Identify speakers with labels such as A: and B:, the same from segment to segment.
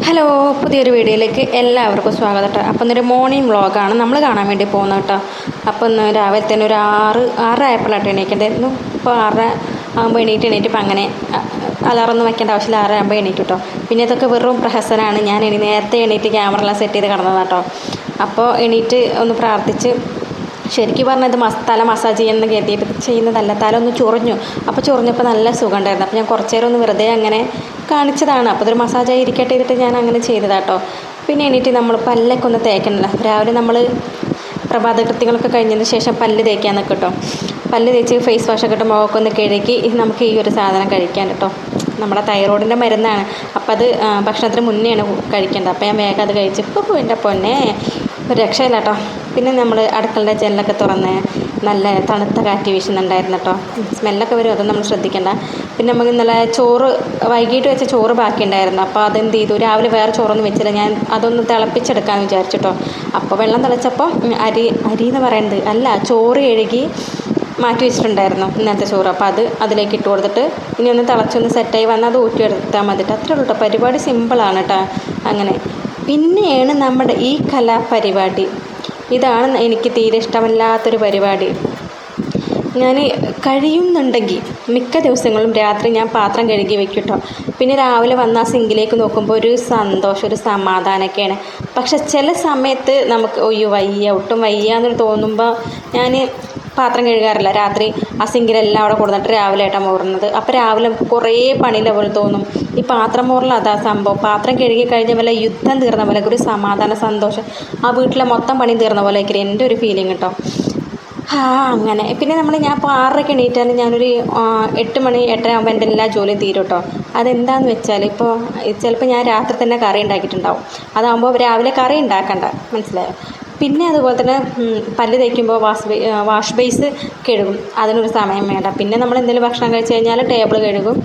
A: Hello, പുതിയൊരു വീഡിയോയിലേക്ക് എല്ലാവർക്കും സ്വാഗതം കേട്ടോ. അപ്പോൾ ഇന്നൊരു മോർണിംഗ് വ്ളോഗാണ് നമ്മൾ കാണാൻ വേണ്ടി പോകുന്നത് കേട്ടോ. അപ്പോൾ ഇന്ന് രാവിലെ തന്നെ ഒരു 6 ആയപ്പോഴായിട്ട് എണീക്കേണ്ടായിരുന്നു. ഇപ്പോൾ 6 ആകുമ്പോൾ എണീറ്റിപ്പോൾ അങ്ങനെ അലാറൊന്നും വയ്ക്കേണ്ട ആവശ്യമില്ല. 6 ആകുമ്പോൾ എണീറ്റ് കേട്ടോ. പിന്നെ ഇതൊക്കെ വെറും പ്രഹസനമാണ്. ഞാൻ നേരത്തെ എണീറ്റ് ക്യാമറയെല്ലാം സെറ്റ് ചെയ്ത് കിടന്നതാണ് കേട്ടോ. അപ്പോൾ എണീറ്റ് ഒന്ന് പ്രാർത്ഥിച്ച് ശരിക്കും പറഞ്ഞത് തല മസാജ് ചെയ്യുന്നത് കരുതിയിട്ട് ചെയ്യുന്നതല്ല, തല ഒന്ന് ചൊറിഞ്ഞു. അപ്പോൾ ചൊറിഞ്ഞപ്പോൾ നല്ല സുഖം ഉണ്ടായിരുന്നു. അപ്പോൾ ഞാൻ കുറച്ച് നേരം ഒന്ന് വെറുതെ അങ്ങനെ കാണിച്ചതാണ്. അപ്പോൾ ഇതൊരു മസാജായി ഇരിക്കട്ടെ ചെയ്തിട്ട് ഞാൻ അങ്ങനെ ചെയ്തതാട്ടോ. പിന്നെ എണീറ്റ് നമ്മൾ പല്ലൊക്കെ ഒന്ന് തേക്കണമല്ലോ. രാവിലെ നമ്മൾ പ്രഭാത കൃത്യങ്ങളൊക്കെ കഴിഞ്ഞതിന് ശേഷം പല്ല് തേക്കാൻ നിൽക്കും കേട്ടോ. പല്ല് തേച്ച് ഫേസ് വാഷൊക്കെ ഇട്ട് മുഖമൊക്കെ ഒന്ന് കഴുകി നമുക്ക് ഈ ഒരു സാധനം കഴിക്കാൻ കേട്ടോ. നമ്മുടെ തൈറോയിഡിൻ്റെ മരുന്നാണ്. അപ്പോൾ അത് ഭക്ഷണത്തിന് മുന്നെയാണ് കഴിക്കേണ്ടത്. അപ്പോൾ ഞാൻ വേഗം അത് കഴിച്ച് എൻ്റെ പൊന്നെ ഒരു രക്ഷയില്ല കേട്ടോ. പിന്നെ നമ്മൾ അടുക്കളയുടെ ജനലൊക്കെ തുറന്ന് നല്ല തണുത്ത കാറ്റ് വീശുന്നുണ്ടായിരുന്നു കേട്ടോ. സ്മെല്ലൊക്കെ വരും, അതൊന്നും നമ്മൾ ശ്രദ്ധിക്കേണ്ട. പിന്നെ നമുക്ക് ഇന്നലെ ചോറ് വൈകിട്ട് വെച്ച ചോറ് ബാക്കിയുണ്ടായിരുന്നു. അപ്പോൾ അതെന്ത് ചെയ്തു, രാവിലെ വേറെ ചോറൊന്നും വെച്ചില്ല, ഞാൻ അതൊന്ന് തിളപ്പിച്ചെടുക്കാമെന്ന് വിചാരിച്ചിട്ടോ. അപ്പോൾ വെള്ളം തിളച്ചപ്പോൾ അരി എന്ന് പറയുന്നത് അല്ല, ചോറ് കഴുകി മാറ്റി വെച്ചിട്ടുണ്ടായിരുന്നു ഇന്നത്തെ ചോറ്. അപ്പോൾ അതിലേക്ക് ഇട്ട് കൊടുത്തിട്ട് ഇനി ഒന്ന് തിളച്ചൊന്ന് സെറ്റായി വന്നാൽ അത് ഊറ്റിയെടുത്താൽ മതിട്ടോ. അത്രേ ഉള്ളൂ കേട്ടോ. പരിപാടി സിമ്പിളാണ് കേട്ടോ. അങ്ങനെ പിന്നെയാണ് നമ്മുടെ ഈ കലാപരിപാടി. ഇതാണ് എനിക്ക് തീരെ ഇഷ്ടമല്ലാത്തൊരു പരിപാടി. ഞാൻ കഴിയുന്നുണ്ടെങ്കിൽ മിക്ക ദിവസങ്ങളും രാത്രി ഞാൻ പാത്രം കഴുകി വെക്കും കേട്ടോ. പിന്നെ രാവിലെ വന്ന് ആ സിങ്കിലേക്ക് നോക്കുമ്പോൾ ഒരു സന്തോഷം, ഒരു സമാധാനമൊക്കെയാണ്. പക്ഷെ ചില സമയത്ത് നമുക്ക് ഒട്ടും വയ്യ എന്നൊരു തോന്നുമ്പോൾ ഞാൻ പാത്രം കഴുകാറില്ല. രാത്രി ആ സിങ്കിലെല്ലാം അവിടെ കൊടുത്തിട്ട് രാവിലെ ആയിട്ടാണ് മോറുന്നത്. അപ്പോൾ രാവിലെ കുറേ പണിയില്ല പോലെ തോന്നും. ഈ പാത്രം മോറൽ അതാ സംഭവം. പാത്രം കഴുകി കഴിഞ്ഞ പോലെ യുദ്ധം തീർന്ന പോലെ ഒരു സമാധാന സന്തോഷം, ആ വീട്ടിലെ മൊത്തം പണി തീർന്ന പോലെ ആയിരിക്കും എൻ്റെ ഒരു ഫീലിംഗ് കേട്ടോ. അങ്ങനെ പിന്നെ ഞാൻ ഇപ്പോൾ 6:30 എണീറ്റാൽ ഞാനൊരു 8 മണി 8:30 ആകുമ്പോൾ എൻ്റെ എല്ലാ ജോലിയും തീരും കേട്ടോ. അതെന്താണെന്ന് വെച്ചാൽ ഇപ്പോൾ ചിലപ്പോൾ ഞാൻ രാത്രി തന്നെ കറി ഉണ്ടാക്കിയിട്ടുണ്ടാവും. അതാകുമ്പോൾ രാവിലെ കറി ഉണ്ടാക്കണ്ട, മനസ്സിലായോ. പിന്നെ അതുപോലെ തന്നെ പല്ല് തേക്കുമ്പോൾ വാഷ് ബേസ് കഴുകും, അതിനൊരു സമയം വേണ്ട. പിന്നെ നമ്മൾ എന്തെങ്കിലും ഭക്ഷണം കഴിച്ച് കഴിഞ്ഞാൽ ടേബിൾ കഴുകും.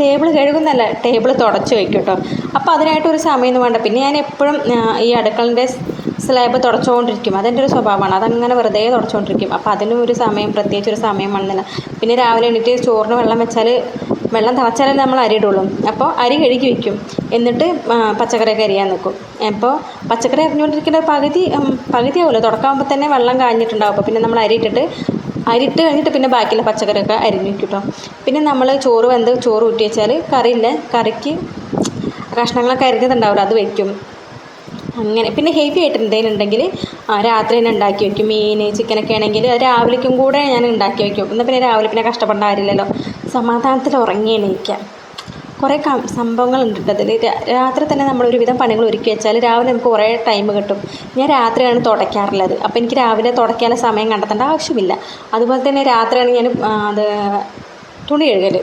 A: ടേബിൾ കഴുകുന്നല്ല, ടേബിൾ തുടച്ച് വയ്ക്കും കേട്ടോ. അപ്പോൾ അതിനായിട്ടൊരു സമയമൊന്നും വേണ്ട. പിന്നെ ഞാൻ എപ്പോഴും ഈ അടുക്കളൻ്റെ സ്ലാബ് തുടച്ചുകൊണ്ടിരിക്കും. അതെൻ്റെ ഒരു സ്വഭാവമാണ്. അതങ്ങനെ വെറുതെ തുടച്ചുകൊണ്ടിരിക്കും. അപ്പോൾ അതിനും ഒരു സമയം, പ്രത്യേകിച്ചൊരു സമയം വന്നില്ല. പിന്നെ രാവിലെ എണീറ്റ് ചോറിന് വെള്ളം തിളച്ചാലേ നമ്മൾ അരി ഇടുള്ളൂ. അപ്പോൾ അരി കഴുകി വയ്ക്കും. എന്നിട്ട് പച്ചക്കറിയൊക്കെ അരിയാൻ നിൽക്കും. അപ്പോൾ പച്ചക്കറി അരിഞ്ഞുകൊണ്ടിരിക്കുന്ന പകുതിയാവുമല്ലോ, തുടക്കാകുമ്പോൾ തന്നെ വെള്ളം കാഞ്ഞിട്ടുണ്ടാവും. അപ്പോൾ പിന്നെ നമ്മൾ അരിയിട്ട് കഴിഞ്ഞിട്ട് പിന്നെ ബാക്കിയുള്ള പച്ചക്കറിയൊക്കെ അരിഞ്ഞു വയ്ക്കും കേട്ടോ. പിന്നെ നമ്മൾ ചോറ് ഊറ്റി വെച്ചാൽ കറിക്ക് കഷ്ണങ്ങളൊക്കെ അരിഞ്ഞതുണ്ടാവില്ല, അത് വയ്ക്കും. അങ്ങനെ പിന്നെ ഹെവി ആയിട്ട് എന്തെങ്കിലും ഉണ്ടെങ്കിൽ രാത്രി തന്നെ ഉണ്ടാക്കി വയ്ക്കും. മീൻ ചിക്കനൊക്കെ ആണെങ്കിൽ രാവിലേക്കും കൂടെ ഞാൻ ഉണ്ടാക്കി വയ്ക്കും. എന്നാൽ പിന്നെ രാവിലെ പിന്നെ കഷ്ടപ്പെടേണ്ട കാര്യമില്ലല്ലോ, സമാധാനത്തിൽ ഉറങ്ങി എണീക്കാം. കുറേ സംഭവങ്ങളുണ്ട് അതിൽ. രാത്രി തന്നെ നമ്മളൊരുവിധം പണികൾ ഒരുക്കി വെച്ചാൽ രാവിലെ നമുക്ക് കുറേ ടൈം കിട്ടും. ഞാൻ രാത്രിയാണ് തുടയ്ക്കാറുള്ളത്. അപ്പോൾ എനിക്ക് രാവിലെ തുടയ്ക്കാനുള്ള സമയം കണ്ടെത്തേണ്ട ആവശ്യമില്ല. അതുപോലെ തന്നെ രാത്രിയാണ് ഞാൻ തുണി കഴുകൽ.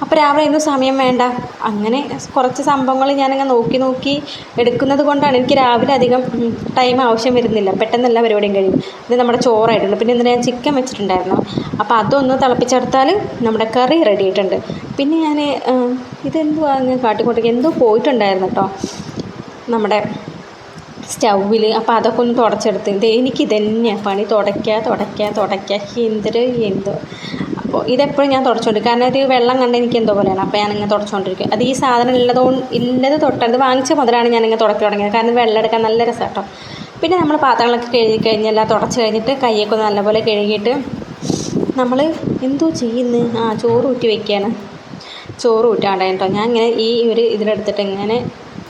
A: അപ്പോൾ രാവിലെ ഒന്നും സമയം വേണ്ട. അങ്ങനെ കുറച്ച് സംഭവങ്ങൾ ഞാനങ്ങനെ നോക്കി എടുക്കുന്നത് കൊണ്ടാണ് എനിക്ക് രാവിലെ അധികം ടൈം ആവശ്യം വരുന്നില്ല. പെട്ടെന്ന് എല്ലാ പരിപാടിയും കഴിയും. ഇത് നമ്മുടെ ചോറായിട്ടുണ്ട്. പിന്നെ ഇന്നലെ ഞാൻ ചിക്കൻ വെച്ചിട്ടുണ്ടായിരുന്നു. അപ്പോൾ അതൊന്ന് തിളപ്പിച്ചെടുത്താൽ നമ്മുടെ കറി റെഡി ആയിട്ടുണ്ട്. പിന്നെ ഞാൻ ഇതെന്തുവാ ഞാൻ കാട്ടിക്കൊണ്ടിരിക്കുക, എന്തോ പോയിട്ടുണ്ടായിരുന്നു കേട്ടോ നമ്മുടെ സ്റ്റൗവിൽ. അപ്പോൾ അതൊക്കെ ഒന്ന് തുടച്ചെടുത്ത് എനിക്ക് തന്നെയാണ് പണി, തുടയ്ക്കുക എന്തോ. അപ്പോൾ ഇതെപ്പോഴും ഞാൻ തുടച്ചുകൊണ്ടിരിക്കും. കാരണം ഒരു വെള്ളം കണ്ട് എനിക്ക് എന്തോ പോലെയാണ്. അപ്പോൾ ഞാനിങ്ങനെ തുടച്ചുകൊണ്ടിരിക്കും. അത് ഈ സാധനം ഇല്ലത് തൊട്ടത് വാങ്ങിച്ച മുതലാണ് ഞാനിങ്ങനെ തുടക്കി തുടങ്ങിയത്. കാരണം വെള്ളം എടുക്കാൻ നല്ല രസം കേട്ടോ. പിന്നെ നമ്മൾ പാത്രങ്ങളൊക്കെ കഴുകി കഴിഞ്ഞെല്ലാം തുടച്ച് കഴിഞ്ഞിട്ട് കൈയൊക്കെ നല്ലപോലെ കഴുകിയിട്ട് നമ്മൾ എന്തോ ചെയ്യുന്നു, ചോറ് ഊറ്റി വയ്ക്കുകയാണ്. ചോറ് ഊറ്റാണ്ടായി കേട്ടോ. ഞാൻ ഇങ്ങനെ ഈ ഒരു ഇതിലെടുത്തിട്ട് ഇങ്ങനെ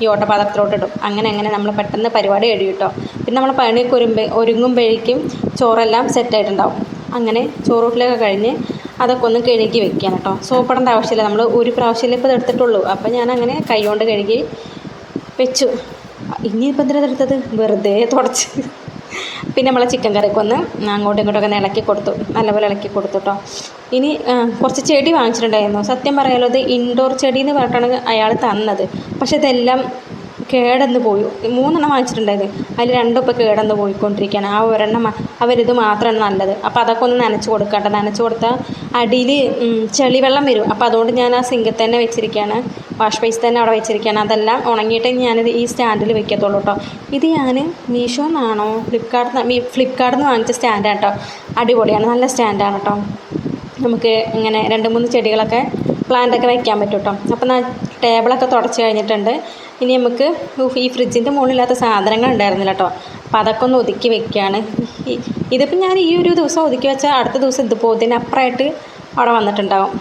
A: ഈ ഓട്ടപാത്രത്തിലോട്ട് ഇടും. അങ്ങനെ നമ്മൾ പെട്ടെന്ന് പരിപാടി കഴിയും കേട്ടോ. പിന്നെ നമ്മൾ പണിയൊക്കെ ഒരുങ്ങുമ്പോഴേക്കും ചോറെല്ലാം സെറ്റായിട്ടുണ്ടാവും. അങ്ങനെ ചോറൂട്ടിലൊക്കെ കഴിഞ്ഞ് അതൊക്കെ ഒന്ന് കഴുകി വെക്കാൻ കേട്ടോ. സോപ്പിടേണ്ട ആവശ്യമില്ല, നമ്മൾ ഒരു പ്രാവശ്യമല്ലേ ഇപ്പോൾ ഇതെടുത്തിട്ടുള്ളൂ. അപ്പോൾ ഞാൻ അങ്ങനെ കൈ കൊണ്ട് കഴുകി വെച്ചു. ഇനിയിപ്പോൾ എന്തിനാണ് വെറുതെ തുടച്ച്. പിന്നെ നമ്മളെ ചിക്കൻ കറിയൊക്കെ ഒന്ന് അങ്ങോട്ടും ഇങ്ങോട്ടൊക്കെ നല്ലപോലെ ഇളക്കി കൊടുത്തു കേട്ടോ. ഇനി കുറച്ച് ചെടി വാങ്ങിച്ചിട്ടുണ്ടായിരുന്നു. സത്യം പറയാലോ, ഇത് ഇൻഡോർ ചെടി എന്ന് പറഞ്ഞിട്ടാണ് അയാൾ തന്നത്. പക്ഷെ ഇതെല്ലാം കേടന്ന് പോയി. 3 വാങ്ങിച്ചിട്ടുണ്ടായിരുന്നു. അതിൽ 2 ഇപ്പോൾ കേടന്ന് പോയിക്കൊണ്ടിരിക്കുകയാണ്. ആ ഒരെണ്ണം അവരിത് മാത്രമാണ് നല്ലത്. അപ്പോൾ അതൊക്കെ ഒന്ന് നനച്ച് കൊടുക്കട്ടെ. നനച്ച് കൊടുത്താൽ അടിയിൽ ചെളിവെള്ളം വരും. അപ്പോൾ അതുകൊണ്ട് ഞാൻ ആ സിങ്കിൽ തന്നെ വെച്ചിരിക്കുകയാണ്, വാഷ് ബേസ് തന്നെ അവിടെ വെച്ചിരിക്കുകയാണ്. അതെല്ലാം ഉണങ്ങിയിട്ട് ഞാനിത് ഈ സ്റ്റാൻഡിൽ വെക്കത്തുള്ളൂ കേട്ടോ. ഇത് ഞാൻ മീഷോന്നാണോ ഫ്ലിപ്കാർട്ടിൽ നിന്ന് വാങ്ങിച്ച സ്റ്റാൻഡാണ് കേട്ടോ. അടിപൊളിയാണ്, നല്ല സ്റ്റാൻഡാണ് കേട്ടോ. നമുക്ക് ഇങ്ങനെ 2-3 ചെടികളൊക്കെ പ്ലാന്റൊക്കെ വയ്ക്കാൻ പറ്റും കേട്ടോ. അപ്പം ടേബിളൊക്കെ തുടച്ച് കഴിഞ്ഞിട്ടുണ്ട്. ഇനി നമുക്ക് ഈ ഫ്രിഡ്ജിൻ്റെ മുകളിലില്ലാത്ത സാധനങ്ങൾ ഉണ്ടായിരുന്നില്ല കേട്ടോ. അപ്പോൾ അതൊക്കെ ഒന്ന് ഒതുക്കി വെക്കുകയാണ്. ഇതിപ്പോൾ ഞാൻ ഈ ഒരു ദിവസം ഒതുക്കി വെച്ചാൽ അടുത്ത ദിവസം ഇതുപോലെ അപ്പുറമായിട്ട് അവിടെ വന്നിട്ടുണ്ടാവും.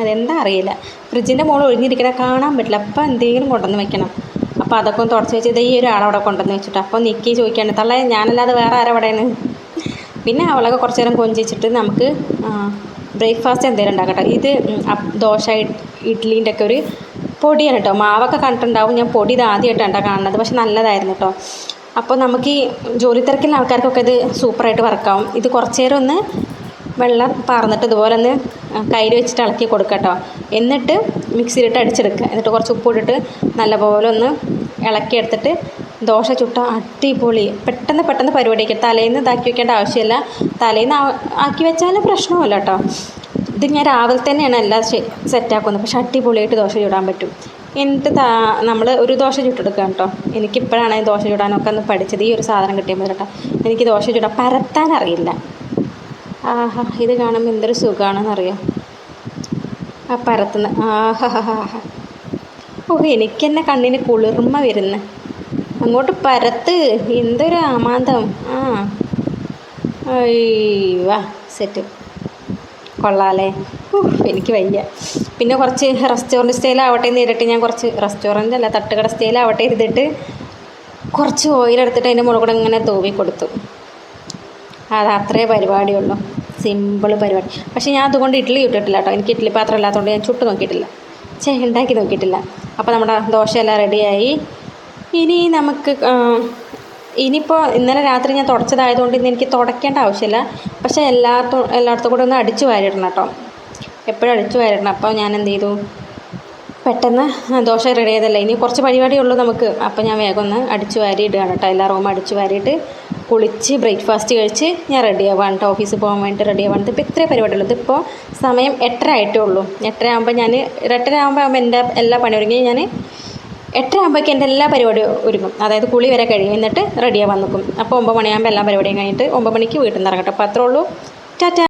A: അതെന്താ അറിയില്ല. ഫ്രിഡ്ജിൻ്റെ മുകളിൽ ഒഴിഞ്ഞിരിക്കണ കാണാൻ പറ്റില്ല. അപ്പോൾ എന്തെങ്കിലും കൊണ്ടുവന്ന് വെക്കണം. അപ്പോൾ അതൊക്കെ ഒന്ന് തുടച്ച് വെച്ച് ഈ ഒരാളവിടെ കൊണ്ടുവന്ന് വെച്ചിട്ട് അപ്പോൾ നിക്കി ചോദിക്കുകയാണ്, തള്ളേ ഞാനല്ലാതെ വേറെ ആരെവിടെയാണ്. പിന്നെ അവളൊക്കെ കുറച്ച് നേരം കൊഞ്ചിച്ചിട്ട് നമുക്ക് ബ്രേക്ക്ഫാസ്റ്റ് എന്തെങ്കിലും ഉണ്ടാക്കട്ടെ. ഇത് ദോശ ഇഡ്ഡലീൻ്റെ ഒക്കെ ഒരു പൊടിയാണ് കേട്ടോ. മാവൊക്കെ കണ്ടിട്ടുണ്ടാവും. ഞാൻ പൊടി ഇത് ആദ്യമായിട്ടാണ് കാണുന്നത്. പക്ഷെ നല്ലതായിരുന്നു കേട്ടോ. അപ്പോൾ നമുക്ക് ഈ ജോലി തിരക്കുള്ള ആൾക്കാർക്കൊക്കെ ഇത് സൂപ്പറായിട്ട് വർക്കാവും. ഇത് കുറച്ച് നേരം ഒന്ന് വെള്ളം പാർന്നിട്ട് ഇതുപോലെ ഒന്ന് കയ്യിൽ വെച്ചിട്ട് ഇളക്കി കൊടുക്കുക കേട്ടോ. എന്നിട്ട് മിക്സിയിലിട്ട് അടിച്ചെടുക്കുക. എന്നിട്ട് കുറച്ച് ഉപ്പിട്ടിട്ട് നല്ലപോലെ ഒന്ന് ഇളക്കിയെടുത്തിട്ട് ദോശ ചുട്ട അടിപൊളി. പെട്ടെന്ന് പരിപാടിക്ക് തലേന്ന് ഇതാക്കി വെക്കേണ്ട ആവശ്യമില്ല. തലേന്ന് ആക്കി വെച്ചാലും പ്രശ്നമല്ല കേട്ടോ. ഇത് ഞാൻ രാവിലെ തന്നെയാണ് എല്ലാം സെറ്റാക്കുന്നത്. പക്ഷെ അടിപൊളിയായിട്ട് ദോശ ചുടാൻ പറ്റും. എന്നിട്ട് നമ്മൾ ഒരു ദോശ ചുട്ടെടുക്കാം കേട്ടോ. എനിക്കിപ്പോഴാണ് ദോശ ചുടാനൊക്കെ ഒന്ന് പഠിച്ചത്. ഈ ഒരു സാധനം കിട്ടിയപ്പോൾ കേട്ടോ. എനിക്ക് ദോശ ചുടാൻ പരത്താൻ അറിയില്ല. ആഹാ, ഇത് കാണുമ്പോൾ എന്തൊരു സുഖമാണെന്നറിയാം ആ പരത്തുന്ന. എനിക്ക് തന്നെ കണ്ണിന് കുളിർമ വരുന്നു. അങ്ങോട്ട് പരത്ത്, എന്തൊരു ആമാന്തം. അയ്യോ സെറ്റ് കൊള്ളാലേ. എനിക്ക് വയ്യ. പിന്നെ കുറച്ച് റെസ്റ്റോറൻറ്റ് സ്റ്റൈലാവട്ടെ എന്ന് ചെയ്തിട്ട് ഞാൻ കുറച്ച് റെസ്റ്റോറൻ്റ് അല്ല തട്ടുകട സ്റ്റൈലാവട്ടെ ഇരുന്നിട്ട് കുറച്ച് ഓയിലെടുത്തിട്ട് അതിൻ്റെ മുകളിൽ കൂടെ ഇങ്ങനെ തൂവി കൊടുത്തു. അത് അത്രേ പരിപാടിയുള്ളൂ. സിമ്പിൾ പരിപാടി. പക്ഷേ ഞാൻ അതുകൊണ്ട് ഇഡ്ഡലി ചുട്ടിട്ടില്ല കേട്ടോ. എനിക്ക് ഇഡ്ഡലി പാത്രം ഇല്ലാത്തതുകൊണ്ട് ഞാൻ ചുട്ട് നോക്കിയിട്ടില്ല. ഉണ്ടാക്കി നോക്കിയിട്ടില്ല. അപ്പോൾ നമ്മുടെ ദോശയെല്ലാം റെഡിയായി. ഇനി നമുക്ക് ഇനിയിപ്പോൾ ഇന്നലെ രാത്രി ഞാൻ തുടച്ചതായതുകൊണ്ട് ഇന്ന് എനിക്ക് തുടയ്ക്കേണ്ട ആവശ്യമില്ല. പക്ഷേ എല്ലായിടത്തും കൂടെ ഒന്ന് അടിച്ചു വാരിടണം കേട്ടോ. എപ്പോഴും അടിച്ചു വാരിടണം. അപ്പോൾ ഞാൻ എന്ത് ചെയ്തു, പെട്ടെന്ന് ദോശ റെഡി ചെയ്തല്ലേ, ഇനി കുറച്ച് പരിപാടിയുള്ളൂ നമുക്ക്. അപ്പോൾ ഞാൻ വേഗം ഒന്ന് അടിച്ചു വാരി ഇടുകയാണ് കേട്ടോ. എല്ലാ റൂമും അടിച്ചു വാരിയിട്ട് കുളിച്ച് ബ്രേക്ക്ഫാസ്റ്റ് കഴിച്ച് ഞാൻ റെഡി ആവാണ് കേട്ടോ. ഓഫീസിൽ പോകാൻ വേണ്ടിയിട്ട് റെഡി ആവാണ്. ഇപ്പോൾ ഇത്രയും പരിപാടിയുള്ളൂ. ഇതിപ്പോൾ സമയം 8:30 ആയിട്ടേ ഉള്ളൂ. 8:30 ആകുമ്പോൾ ഞാൻ 8:30 ആകുമ്പോൾ എൻ്റെ എല്ലാ പണി ഒരുങ്ങി ഞാൻ 8:30 ആകുമ്പോഴേക്കും എൻ്റെ എല്ലാ പരിപാടിയും ഒരുങ്ങും. അതായത് കുളി വരെ കഴിയും. എന്നിട്ട് റെഡിയാവാൻ നിൽക്കും. അപ്പോൾ 9 മണിയാകുമ്പോൾ എല്ലാ പരിപാടിയും കഴിഞ്ഞിട്ട് 9 മണിക്ക് വീട്ടിൽ നിന്ന് ഇറങ്ങട്ടെ. അപ്പോൾ അത്രേ ഉള്ളൂ. ടാറ്റാ.